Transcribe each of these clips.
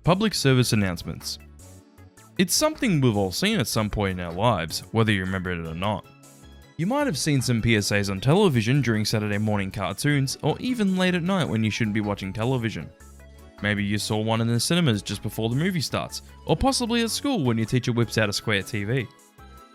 Public service announcements. It's something we've all seen at some point in our lives, whether you remember it or not. You might have seen some PSAs on television during Saturday morning cartoons, or even late at night when you shouldn't be watching television. Maybe you saw one in the cinemas just before the movie starts, or possibly at school when your teacher whips out a square TV.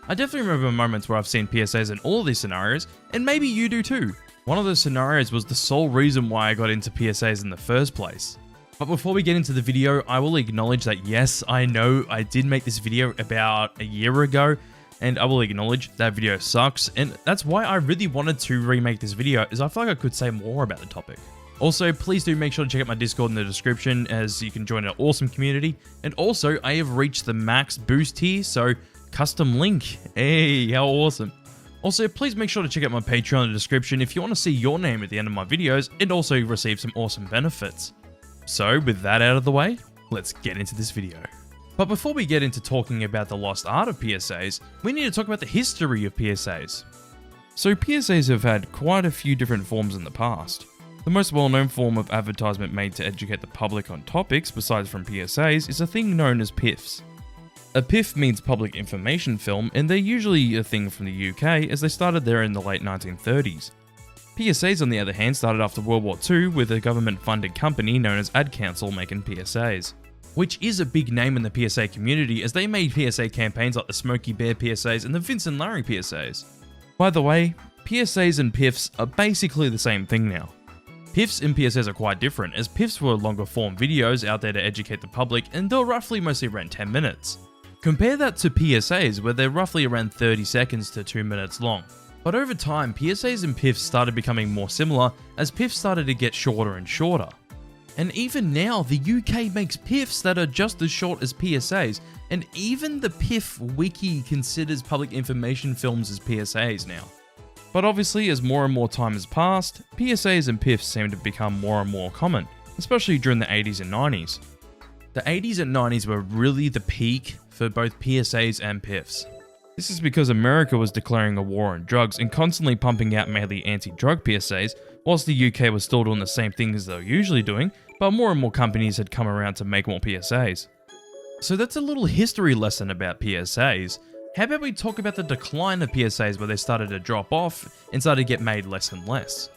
I definitely remember moments where I've seen PSAs in all of these scenarios, and maybe you do too. One of those scenarios was the sole reason why I got into PSAs in the first place. But before we get into the video, I will acknowledge that yes, I know I did make this video about a year ago, and I will acknowledge that video sucks, and that's why I really wanted to remake this video, is I feel like I could say more about the topic. Also, please do make sure to check out my Discord in the description, as you can join an awesome community, and also I have reached the max boost here, so custom link, hey, how awesome. Also, please make sure to check out my Patreon in the description if you want to see your name at the end of my videos, and also receive some awesome benefits. So, with that out of the way, let's get into this video. But before we get into talking about the lost art of PSAs, we need to talk about the history of PSAs. So PSAs have had quite a few different forms in the past. The most well-known form of advertisement made to educate the public on topics besides from PSAs is a thing known as PIFs. A PIF means public information film, and they're usually a thing from the UK as they started there in the late 1930s. PSAs, on the other hand, started after World War II with a government-funded company known as Ad Council making PSAs, which is a big name in the PSA community as they made PSA campaigns like the Smokey Bear PSAs and the Vince and Larry PSAs. By the way, PSAs and PIFs are basically the same thing now. PIFs and PSAs are quite different, as PIFs were longer form videos out there to educate the public, and they're roughly mostly around 10 minutes. Compare that to PSAs, where they're roughly around 30 seconds to 2 minutes long. But over time, PSAs and PIFs started becoming more similar as PIFs started to get shorter and shorter. And even now, the UK makes PIFs that are just as short as PSAs, and even the PIF wiki considers public information films as PSAs now. But obviously, as more and more time has passed, PSAs and PIFs seem to become more and more common, especially during the 80s and 90s. The 80s and 90s were really the peak for both PSAs and PIFs. This is because America was declaring a war on drugs and constantly pumping out mainly anti-drug PSAs, whilst the UK was still doing the same thing as they were usually doing, but more and more companies had come around to make more PSAs. So that's a little history lesson about PSAs. How about we talk about the decline of PSAs where they started to drop off and started to get made less and less.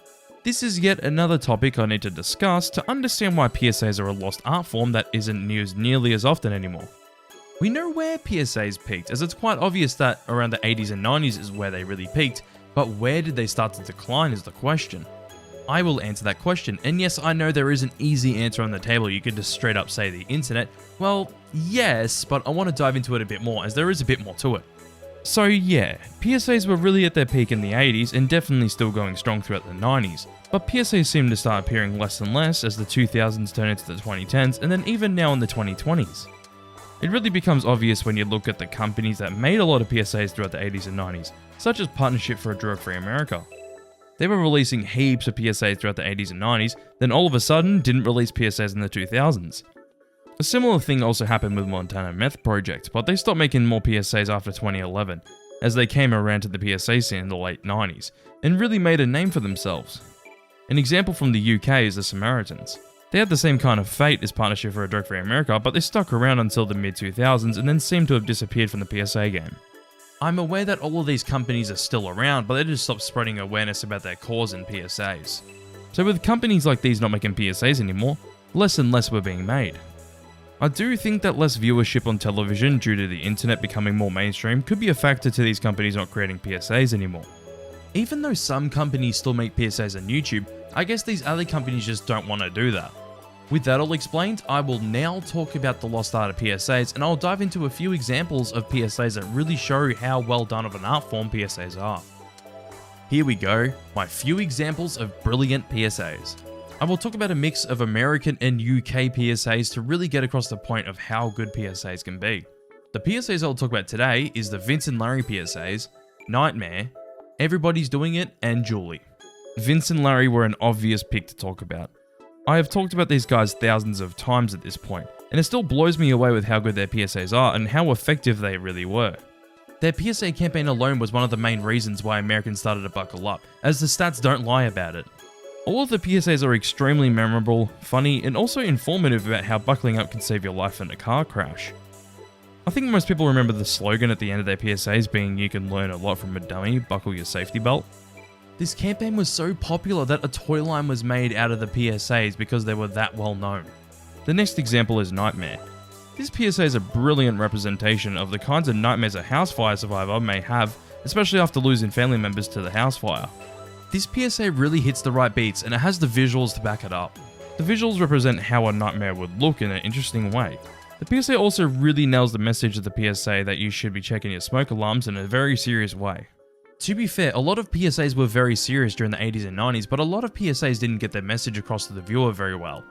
This is yet another topic I need to discuss to understand why PSAs are a lost art form that isn't used nearly as often anymore. We know where PSAs peaked, as it's quite obvious that around the 80s and 90s is where they really peaked, but where did they start to decline is the question. I will answer that question, and yes, I know there is an easy answer on the table. You could just straight up say the internet. Well, yes, but I want to dive into it a bit more, as there is a bit more to it. So yeah, PSAs were really at their peak in the 80s and definitely still going strong throughout the 90s, but PSAs seem to start appearing less and less as the 2000s turn into the 2010s, and then even now in the 2020s. It really becomes obvious when you look at the companies that made a lot of PSAs throughout the 80s and 90s, such as Partnership for a Drug-Free America. They were releasing heaps of PSAs throughout the 80s and 90s, then all of a sudden didn't release PSAs in the 2000s. A similar thing also happened with Montana Meth Project, but they stopped making more PSAs after 2011, as they came around to the PSA scene in the late 90s, and really made a name for themselves. An example from the UK is the Samaritans. They had the same kind of fate as Partnership for a Drug-Free America, but they stuck around until the mid-2000s and then seemed to have disappeared from the PSA game. I'm aware that all of these companies are still around, but they just stopped spreading awareness about their cause in PSAs. So with companies like these not making PSAs anymore, less and less were being made. I do think that less viewership on television due to the internet becoming more mainstream could be a factor to these companies not creating PSAs anymore. Even though some companies still make PSAs on YouTube, I guess these other companies just don't want to do that. With that all explained, I will now talk about the lost art of PSAs, and I'll dive into a few examples of PSAs that really show how well done of an art form PSAs are. Here we go, my few examples of brilliant PSAs. I will talk about a mix of American and UK PSAs to really get across the point of how good PSAs can be. The PSAs I'll talk about today is the Vince and Larry PSAs, Nightmare, Everybody's Doing It, and Julie. Vince and Larry were an obvious pick to talk about. I have talked about these guys thousands of times at this point, and it still blows me away with how good their PSAs are and how effective they really were. Their PSA campaign alone was one of the main reasons why Americans started to buckle up, as the stats don't lie about it. All of the PSAs are extremely memorable, funny, and also informative about how buckling up can save your life in a car crash. I think most people remember the slogan at the end of their PSAs being "You can learn a lot from a dummy, buckle your safety belt." This campaign was so popular that a toy line was made out of the PSAs because they were that well known. The next example is Nightmare. This PSA is a brilliant representation of the kinds of nightmares a house fire survivor may have, especially after losing family members to the house fire. This PSA really hits the right beats and it has the visuals to back it up. The visuals represent how a nightmare would look in an interesting way. The PSA also really nails the message of the PSA that you should be checking your smoke alarms in a very serious way. To be fair, a lot of PSAs were very serious during the 80s and 90s, but a lot of PSAs didn't get their message across to the viewer very well.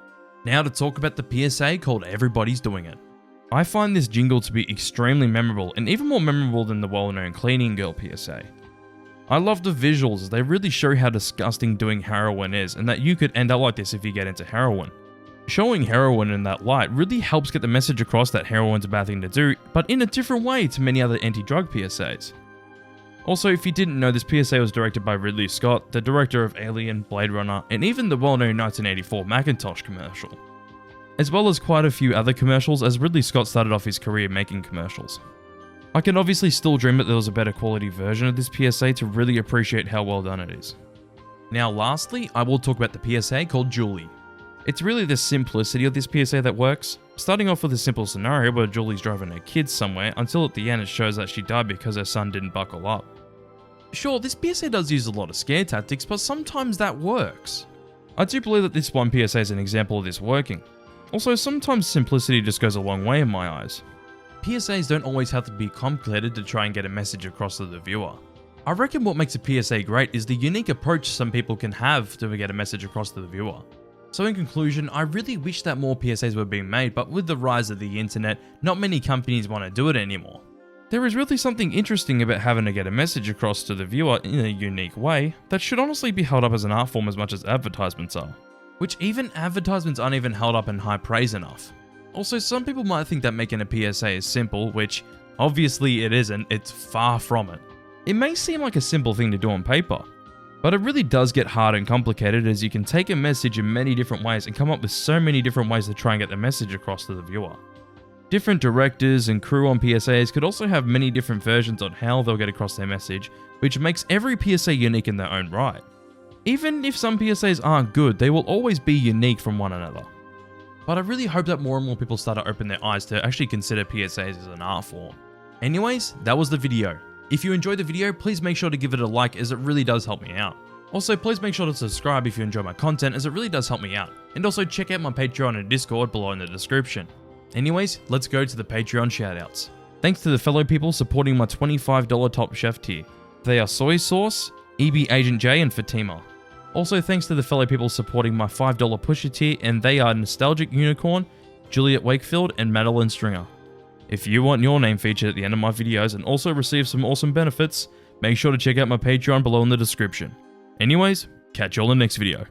Now to talk about the PSA called Everybody's Doing It. I find this jingle to be extremely memorable and even more memorable than the well-known Cleaning Girl PSA. I love the visuals as they really show how disgusting doing heroin is and that you could end up like this if you get into heroin. Showing heroin in that light really helps get the message across that heroin's a bad thing to do, but in a different way to many other anti-drug PSAs. Also, if you didn't know, this PSA was directed by Ridley Scott, the director of Alien, Blade Runner, and even the well-known 1984 Macintosh commercial. As well as quite a few other commercials, as Ridley Scott started off his career making commercials. I can obviously still dream that there was a better quality version of this PSA to really appreciate how well done it is. Now lastly, I will talk about the PSA called Julie. It's really the simplicity of this PSA that works, starting off with a simple scenario where Julie's driving her kids somewhere until at the end it shows that she died because her son didn't buckle up. Sure, this PSA does use a lot of scare tactics, but sometimes that works. I do believe that this one PSA is an example of this working. Also, sometimes simplicity just goes a long way in my eyes. PSAs don't always have to be complicated to try and get a message across to the viewer. I reckon what makes a PSA great is the unique approach some people can have to get a message across to the viewer. So in conclusion, I really wish that more PSAs were being made, but with the rise of the internet, not many companies want to do it anymore. There is really something interesting about having to get a message across to the viewer in a unique way that should honestly be held up as an art form as much as advertisements are. Which even advertisements aren't even held up in high praise enough. Also, some people might think that making a PSA is simple, which obviously it isn't, it's far from it. It may seem like a simple thing to do on paper, but it really does get hard and complicated as you can take a message in many different ways and come up with so many different ways to try and get the message across to the viewer. Different directors and crew on PSAs could also have many different versions on how they'll get across their message, which makes every PSA unique in their own right. Even if some PSAs aren't good, they will always be unique from one another. But I really hope that more and more people start to open their eyes to actually consider PSAs as an art form. Anyways, that was the video. If you enjoyed the video, please make sure to give it a like as it really does help me out. Also, please make sure to subscribe if you enjoy my content as it really does help me out. And also check out my Patreon and Discord below in the description. Anyways, let's go to the Patreon shoutouts. Thanks to the fellow people supporting my $25 Top Chef tier. They are Soy Sauce, EB Agent J, and Fatima. Also thanks to the fellow people supporting my $5 Pusher tier, and they are Nostalgic Unicorn, Juliet Wakefield, and Madeline Stringer. If you want your name featured at the end of my videos and also receive some awesome benefits, make sure to check out my Patreon below in the description. Anyways, catch you all in the next video.